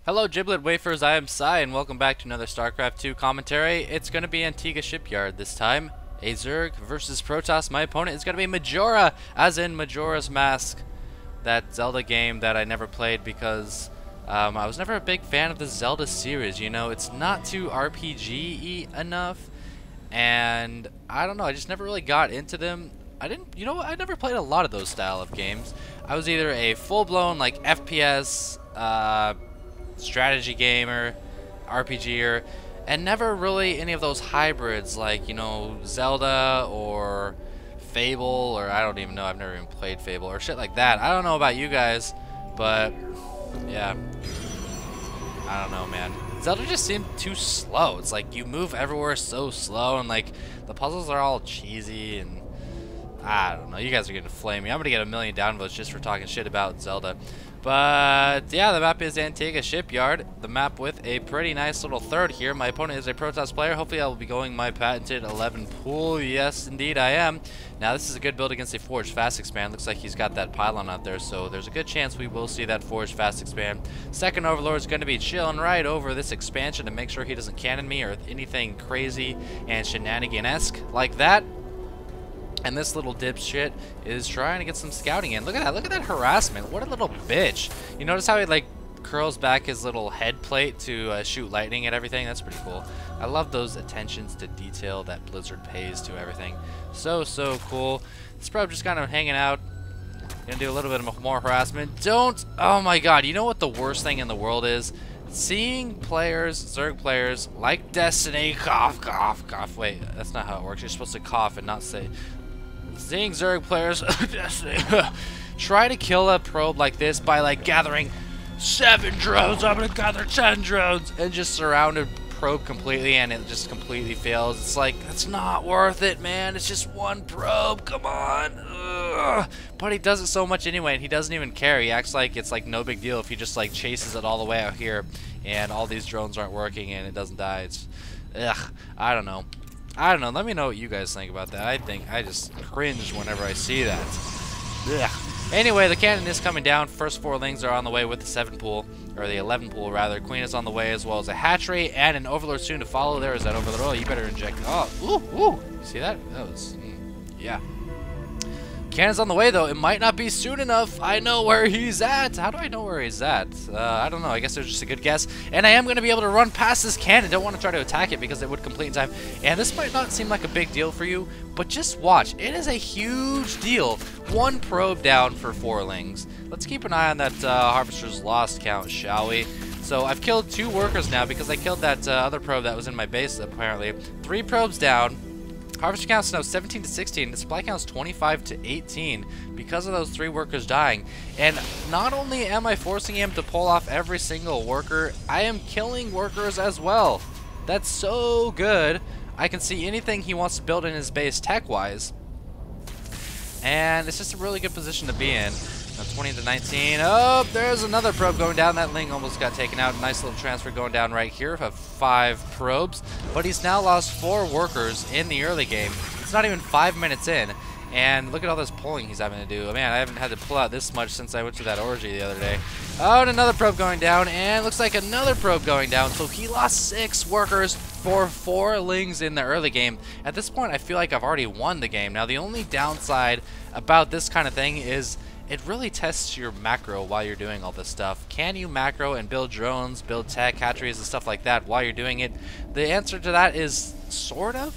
Hello Giblet Wafers, I am Psy and welcome back to another StarCraft 2 commentary. It's going to be Antigua Shipyard this time. A Zerg versus Protoss. My opponent is going to be Majora, as in Majora's Mask. That Zelda game that I never played because I was never a big fan of the Zelda series. You know, it's not too RPG-y enough. And I don't know, I just never really got into them. I never played a lot of those style of games. I was either a full-blown like FPS, strategy gamer, RPGer, and never really any of those hybrids like, you know, Zelda or Fable, or I don't even know, I've never even played Fable or shit like that. I don't know about you guys, but yeah, I don't know, man. Zelda just seemed too slow. It's like you move everywhere so slow, and like the puzzles are all cheesy, and I don't know. You guys are gonna flame me. I'm gonna get 1,000,000 downvotes just for talking shit about Zelda. But yeah, the map is Antigua Shipyard, the map with a pretty nice little third here. My opponent is a Protoss player. Hopefully I will be going my patented 11 pool. Yes, indeed I am. Now this is a good build against a Forge Fast Expand. Looks like he's got that pylon out there, so there's a good chance we will see that Forge Fast Expand. Second Overlord is going to be chilling right over this expansion to make sure he doesn't cannon me or anything crazy and shenanigan-esque like that. And this little dipshit is trying to get some scouting in. Look at that harassment. What a little bitch. You notice how he like curls back his little head plate to shoot lightning at everything? That's pretty cool. I love those attentions to detail that Blizzard pays to everything. So cool. This probe just kind of hanging out. Gonna do a little bit of more harassment. Oh my god, you know what the worst thing in the world is? Seeing players, Zerg players, like Destiny, cough, cough, cough. Wait, that's not how it works. You're supposed to cough and not say. Seeing Zerg players try to kill a probe like this by like gathering 7 drones. I'm gonna gather 10 drones and just surround a probe completely, and it just completely fails. It's like, it's not worth it, man. It's just one probe. Come on. Ugh. But he does it so much anyway, and he doesn't even care. He acts like it's like no big deal if he just like chases it all the way out here, and all these drones aren't working, and it doesn't die. It's, ugh. I don't know. Let me know what you guys think about that. I just cringe whenever I see that. Ugh. Anyway, the cannon is coming down. First 4 lings are on the way with the 7 pool, or the 11 pool rather. Queen is on the way, as well as a hatchery and an overlord soon to follow. There is that overlord. Oh, you better inject. Oh, ooh. See that? That was, yeah. Cannon's on the way, though. It might not be soon enough. I know where he's at. How do I know where he's at? I don't know. I guess there's just a good guess. And I am going to be able to run past this cannon. Don't want to try to attack it because it would complete in time. And this might not seem like a big deal for you, but just watch. It is a huge deal. 1 probe down for 4 lings. Let's keep an eye on that Harvester's Lost count, shall we? So I've killed 2 workers now because I killed that other probe that was in my base, apparently. 3 probes down. Harvester count's now 17 to 16. The supply count's 25 to 18 because of those 3 workers dying. And not only am I forcing him to pull off every single worker, I am killing workers as well. That's so good. I can see anything he wants to build in his base tech-wise. And it's just a really good position to be in. Now 20 to 19. Oh, there's another probe going down. That ling almost got taken out. Nice little transfer going down right here of 5 probes. But he's now lost 4 workers in the early game. It's not even 5 minutes in. And look at all this pulling he's having to do. Man, I haven't had to pull out this much since I went to that orgy the other day. Oh, and another probe going down. And looks like another probe going down. So he lost 6 workers for 4 lings in the early game. At this point, I feel like I've already won the game. Now, the only downside about this kind of thing is it really tests your macro while you're doing all this stuff. Can you macro and build drones, build tech, hatcheries, and stuff like that while you're doing it? The answer to that is sort of.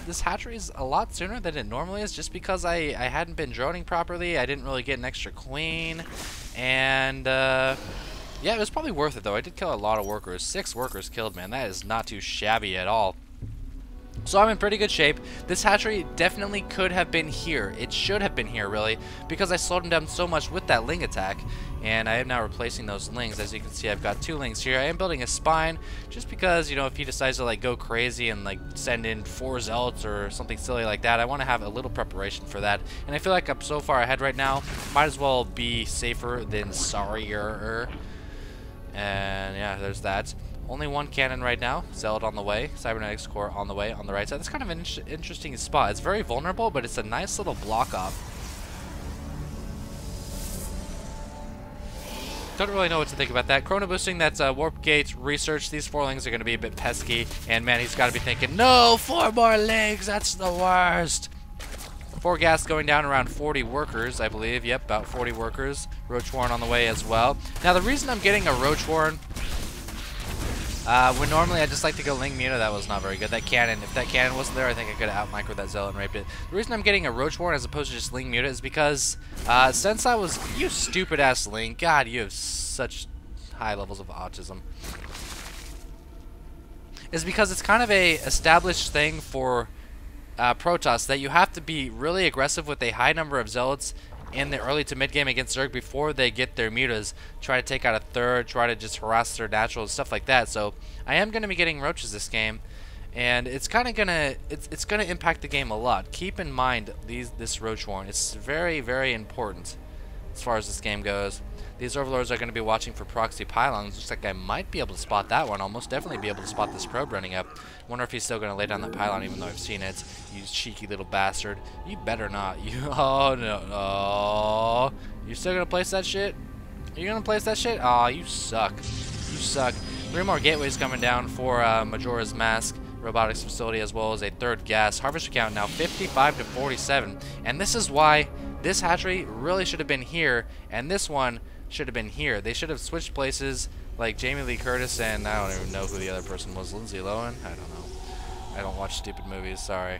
This hatchery is a lot sooner than it normally is just because I hadn't been droning properly. I didn't really get an extra queen. And, yeah, it was probably worth it, though. I did kill a lot of workers. 6 workers killed, man. That is not too shabby at all. So I'm in pretty good shape. This hatchery definitely could have been here. It should have been here, really, because I slowed him down so much with that ling attack. And I am now replacing those lings. As you can see, I've got 2 lings here. I am building a spine just because, you know, if he decides to like go crazy and like send in 4 zealots or something silly like that, I want to have a little preparation for that. And I feel like I'm so far ahead right now, might as well be safer than sorrier. And yeah, there's that. Only 1 cannon right now. Zealot on the way. Cybernetics core on the way on the right side. That's kind of an interesting spot. It's very vulnerable, but it's a nice little block off. Don't really know what to think about that. Chrono boosting, that's warp gate research. These 4 lings are going to be a bit pesky. And man, he's got to be thinking, no, 4 more lings. That's the worst. 4 gas going down, around 40 workers, I believe. Yep, about 40 workers. Roach Warren on the way as well. Now, the reason I'm getting a Roach Warren, when normally I just like to go Ling Muta, that was not very good. That cannon, if that cannon wasn't there, I think I could have out-microed that Zealot and raped it. The reason I'm getting a Roach Warren as opposed to just Ling Muta is because since I was, you stupid-ass Ling, God, you have such high levels of autism, is because it's kind of a established thing for protoss that you have to be really aggressive with a high number of Zealots in the early to mid game against Zerg before they get their mutas, try to take out a third, try to just harass their naturals, stuff like that. So I am going to be getting Roaches this game, and it's kind of gonna it's gonna impact the game a lot. Keep in mind this Roach Warren. It's very, very important as far as this game goes. These Overlords are going to be watching for proxy pylons. Looks like I might be able to spot that one. I'll most definitely be able to spot this probe running up. Wonder if he's still going to lay down that pylon even though I've seen it. You cheeky little bastard. You better not. Oh, no. Oh. You still going to place that shit? Are you going to place that shit? Aw, you suck. You suck. 3 more gateways coming down for Majora's Mask robotics facility, as well as a 3rd gas. Harvester count now 55 to 47. And this is why this hatchery really should have been here, and this one should have been here. They should have switched places, like Jamie Lee Curtis and I don't even know who the other person was. Lindsay Lohan? I don't know. I don't watch stupid movies, sorry.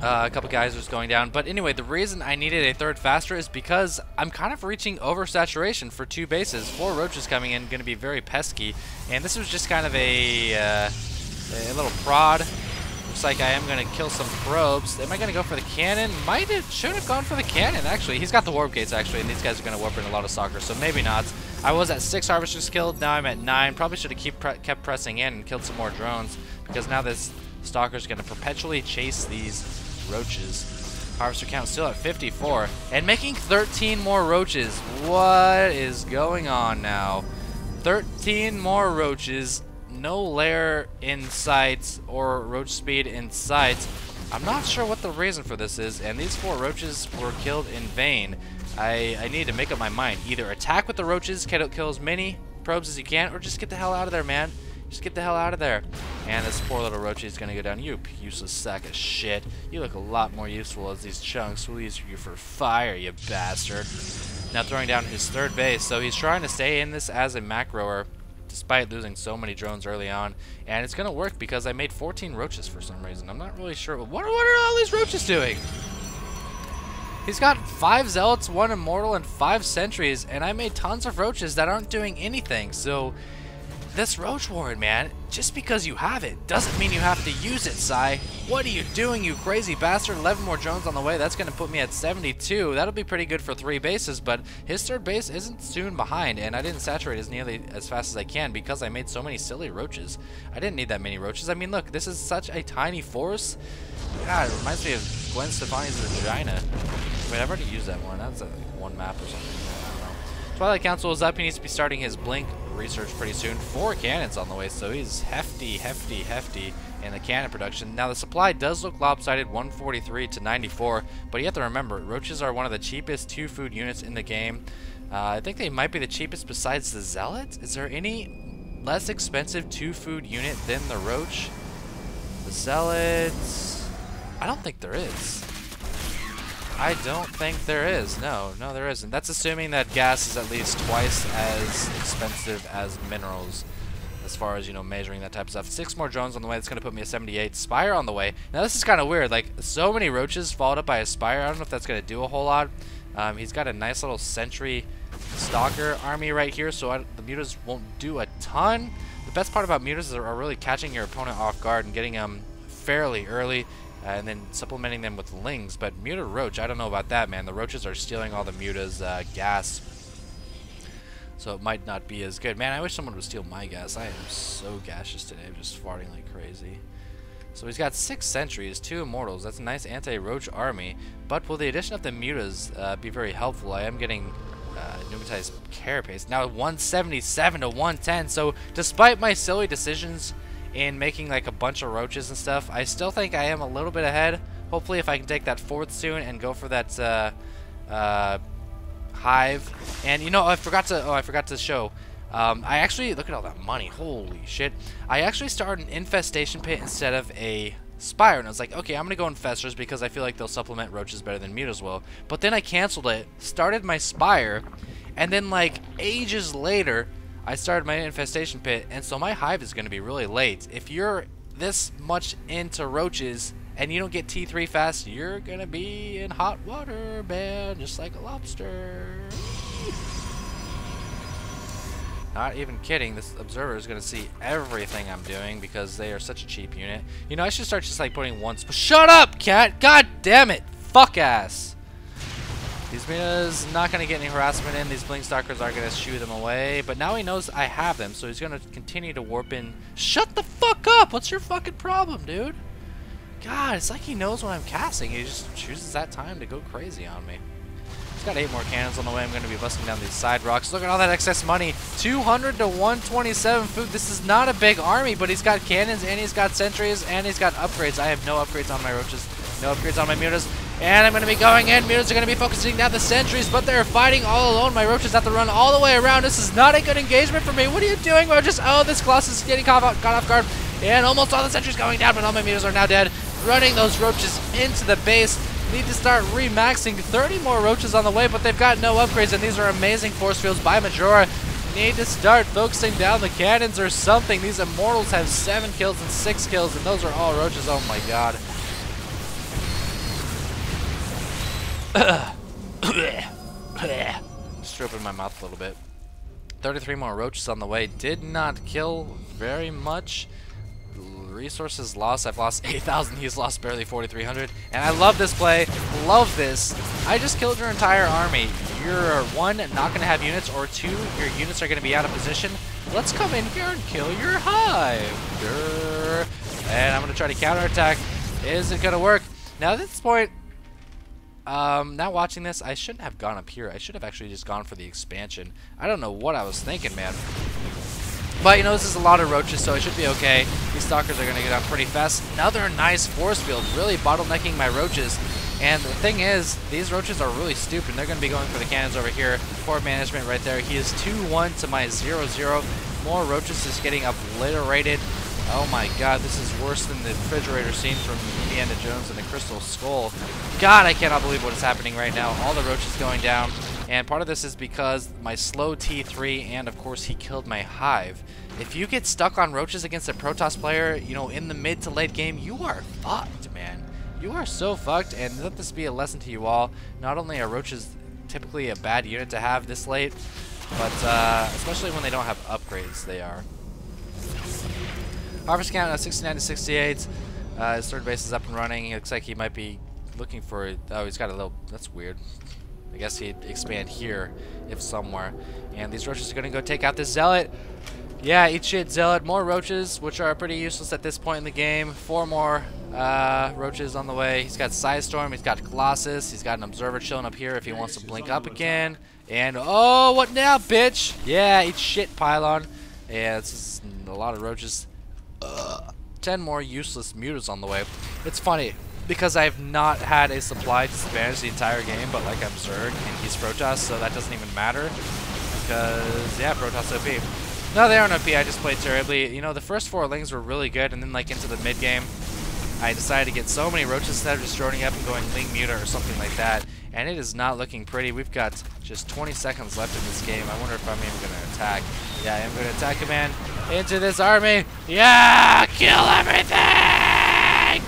A couple guys just going down. But anyway, the reason I needed a 3rd faster is because I'm kind of reaching oversaturation for 2 bases. 4 roaches coming in, going to be very pesky. And this was just kind of a little prod. Looks like I am going to kill some probes. Am I going to go for the cannon? Should have gone for the cannon, actually. He's got the warp gates, actually, and these guys are going to warp in a lot of soccer, so maybe not. I was at 6 harvesters killed. Now I'm at 9. Probably should have kept pressing in and killed some more drones, because now this stalker is going to perpetually chase these roaches. Harvester count still at 54, and making 13 more roaches. What is going on now? 13 more roaches. No lair in sight or roach speed in sight. I'm not sure what the reason for this is, and these 4 roaches were killed in vain. I need to make up my mind. Either attack with the roaches, kill as many probes as you can, or just get the hell out of there, man. Just get the hell out of there. And this poor little roach is going to go down. You useless sack of shit. You look a lot more useful as these chunks. We'll use you for fire, you bastard. Now throwing down his 3rd base, so he's trying to stay in this as a macroer, despite losing so many drones early on, and it's gonna work because I made 14 roaches for some reason. I'm not really sure. What are all these roaches doing? He's got 5 zealots, 1 immortal, and 5 sentries, and I made tons of roaches that aren't doing anything. So this Roach Warren, man, just because you have it doesn't mean you have to use it, Psy. What are you doing, you crazy bastard? 11 more drones on the way. That's going to put me at 72. That'll be pretty good for 3 bases, but his 3rd base isn't soon behind, and I didn't saturate as nearly as fast as I can because I made so many silly roaches. I didn't need that many roaches. I mean, look, this is such a tiny force. God, it reminds me of Gwen Stefani's vagina. Wait, I've already used that one. That's like 1 map or something. I don't know. Twilight Council is up. He needs to be starting his blink research pretty soon. 4 cannons on the way, so he's hefty in the cannon production. Now the supply does look lopsided, 143 to 94, but you have to remember, roaches are one of the cheapest 2 food units in the game. I think they might be the cheapest besides the zealot. Is there any less expensive 2 food unit than the roach? The zealots, I don't think there is. I don't think there is. No, there isn't. That's assuming that gas is at least twice as expensive as minerals, as far as, you know, measuring that type of stuff. 6 more drones on the way. That's going to put me at 78. Spire on the way. Now, this is kind of weird. Like, so many roaches followed up by a Spire. I don't know if that's going to do a whole lot. He's got a nice little sentry stalker army right here, so the mutas won't do a ton. The best part about mutas are really catching your opponent off guard and getting them fairly early. And then supplementing them with lings. But muta roach, I don't know about that, man. The roaches are stealing all the muta's gas, so it might not be as good. Man, I wish someone would steal my gas. I am so gaseous today. I'm just farting like crazy. So he's got 6 sentries, 2 immortals. That's a nice anti-roach army. But will the addition of the mutas be very helpful? I am getting pneumatized carapace. Now 177 to 110. So despite my silly decisions in making like a bunch of roaches and stuff, I still think I am a little bit ahead. Hopefully if I can take that 4th soon and go for that hive. And you know, I forgot to show. I actually, look at all that money. Holy shit. I actually started an infestation pit instead of a spire, and I was like, okay, I'm gonna go infestors because I feel like they'll supplement roaches better than mutas will. But then I canceled it, started my spire, and then like ages later I started my infestation pit, and so my hive is gonna be really late. If you're this much into roaches and you don't get T3 fast, you're gonna be in hot water, man, just like a lobster. Not even kidding, this observer is gonna see everything I'm doing because they are such a cheap unit. You know, I should start just like putting one. Shut up, cat! God damn it! Fuck ass! These mutas not gonna get any harassment in. These blink stalkers are gonna shoo them away. But now he knows I have them, so he's gonna continue to warp in. Shut the fuck up! What's your fucking problem, dude? God, it's like he knows when I'm casting. He just chooses that time to go crazy on me. He's got 8 more cannons on the way. I'm going to be busting down these side rocks. Look at all that excess money. 200 to 127 food. This is not a big army, but he's got cannons, and he's got sentries, and he's got upgrades. I have no upgrades on my roaches, no upgrades on my mutas. And I'm going to be going in. Mutas are going to be focusing down the sentries, but they're fighting all alone. My roaches have to run all the way around. This is not a good engagement for me. What are you doing, roaches? Oh, this Colossus is getting caught off guard. And almost all the sentries going down, but all my mutas are now dead. Running those roaches into the base. Need to start remaxing. 30 more roaches on the way, but they've got no upgrades, and these are amazing force fields by Majora. Need to start focusing down the cannons or something. These immortals have 7 kills and 6 kills, and those are all roaches. Oh my god. Just open my mouth a little bit. 33 more roaches on the way. Did not kill very much. Resources lost. I've lost 8,000. He's lost barely 4,300. And I love this play. Love this. I just killed your entire army. You're 1, not going to have units, or 2, your units are going to be out of position. Let's come in here and kill your hive. Grr. And I'm going to try to counterattack. Is it going to work? Now at this point, now watching this, I shouldn't have gone up here. I should have actually just gone for the expansion. I don't know what I was thinking, man. But, you know, this is a lot of roaches, so it should be okay. These stalkers are going to get out pretty fast. Another nice force field, really bottlenecking my roaches. And the thing is, these roaches are really stupid. They're going to be going for the cannons over here. Poor management right there. He is 2-1 to my 0-0. More roaches is getting obliterated. Oh my god, this is worse than the refrigerator scene from Indiana Jones and the Crystal Skull. God, I cannot believe what is happening right now. All the roaches going down. And part of this is because my slow T3, and of course he killed my hive. If you get stuck on roaches against a Protoss player, you know, in the mid to late game, you are fucked, man. You are so fucked, and let this be a lesson to you all. Not only are roaches typically a bad unit to have this late, but especially when they don't have upgrades, they are. Harvest count 69 to 68. His third base is up and running. He looks like he might be looking for, oh, he's got a little, that's weird. I guess he'd expand here, if somewhere. And these roaches are going to go take out this zealot. Yeah, eat shit, zealot. More roaches, which are pretty useless at this point in the game. 4 more roaches on the way. He's got Psystorm, he's got Colossus, he's got an observer chilling up here if he wants to blink up again. And, oh, what now, bitch? Yeah, eat shit, Pylon. Yeah, this is a lot of roaches. 10 more useless mutas on the way. It's funny, because I've not had a supply disadvantage the entire game, but like I'm Zerg and he's Protoss, so that doesn't even matter. Because, yeah, Protoss OP. No, they aren't OP, I just played terribly. You know, the first 4 lings were really good, and then like into the mid game, I decided to get so many roaches instead of just joining up and going ling muta or something like that. And it is not looking pretty. We've got just 20 seconds left in this game. I wonder if I'm even going to attack. Yeah, I am going to attack command into this army. Yeah! Kill everything!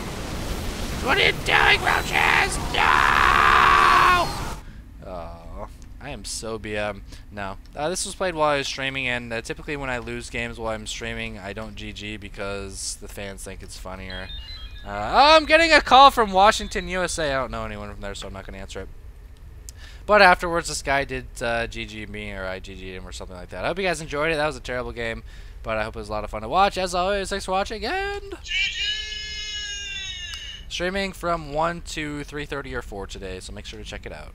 What are you doing, roaches? No! Oh, I am so BM. No. This was played while I was streaming, and typically when I lose games while I'm streaming, I don't GG because the fans think it's funnier. I'm getting a call from Washington, USA. I don't know anyone from there, so I'm not going to answer it. But afterwards, this guy did GG me, or I GG'd him, or something like that. I hope you guys enjoyed it. That was a terrible game, but I hope it was a lot of fun to watch. As always, thanks for watching, and streaming from 1 to 3:30 or 4 today, so make sure to check it out.